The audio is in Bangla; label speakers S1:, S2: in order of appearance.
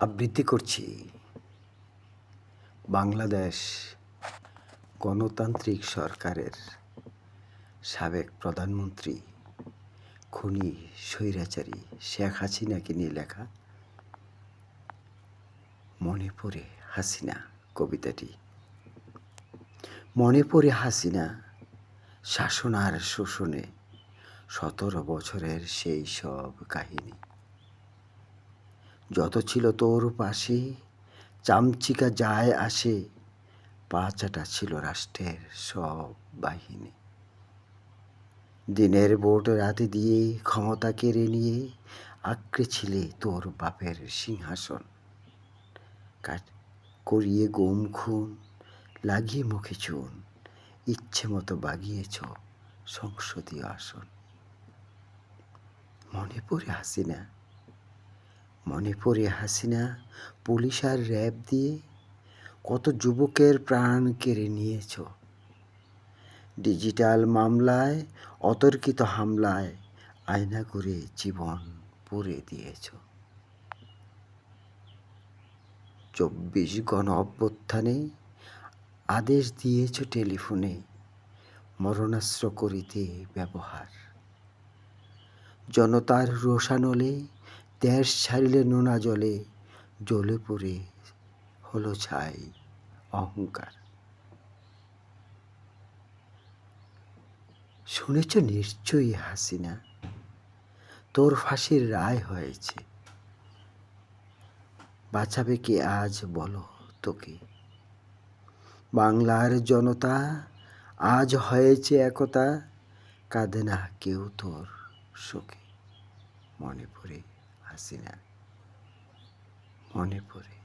S1: আবৃত্তি করছি বাংলাদেশ গণতান্ত্রিক সরকারের সাবেক প্রধানমন্ত্রী খুনি স্বৈরাচারী শেখ হাসিনাকে নিয়ে লেখা মনে পড়ে হাসিনা কবিতাটি। মনে পড়ে হাসিনা শাসন আর শোষণে 17 বছরের সেই সব কাহিনী। যত ছিল তোর পাশে চামচিকা যায় আসে, পা চাটা ছিল রাষ্ট্রের সব বাহিনী। দিনের ভোট রাতে দিয়ে ক্ষমতা কেড়ে নিয়ে আঁকড়ে ছিলে তোর বাপের সিংহাসন। করিয়ে গুম খুন লাগিয়ে মুখে চুন, ইচ্ছে মতো বাগিয়েছ সংসদীয় আসন। মনে পড়ে হাসিনা, মনে পড়ে হাসিনা পুলিশ আর র্যাব দিয়ে কত যুবকের প্রাণ কেড়ে নিয়েছ। ডিজিটাল মামলায় অতর্কিত হামলায় আয়না করে জীবন পুড়ে দিয়েছ। 24 গণ অভ্যুত্থানে আদেশ দিয়েছ টেলিফোনে মরণাস্ত্র করিতে ব্যবহার। জনতার রোষানলে দেশ ছাড়িলে নোনা জলে, জ্বলে পড়ে হলো ছাই অহংকার। শুনেছ নিশ্চয়ই হাসিনা, তোর ফাঁসির রায় হয়েছে। বাঁচাবে কে আজ বলো তোকে? বাংলার জনতা আজ হয়েছে একতা, কাঁদে না কেউ তোর শোকে। মনে পড়ে হাসিনা, মনে পড়ে।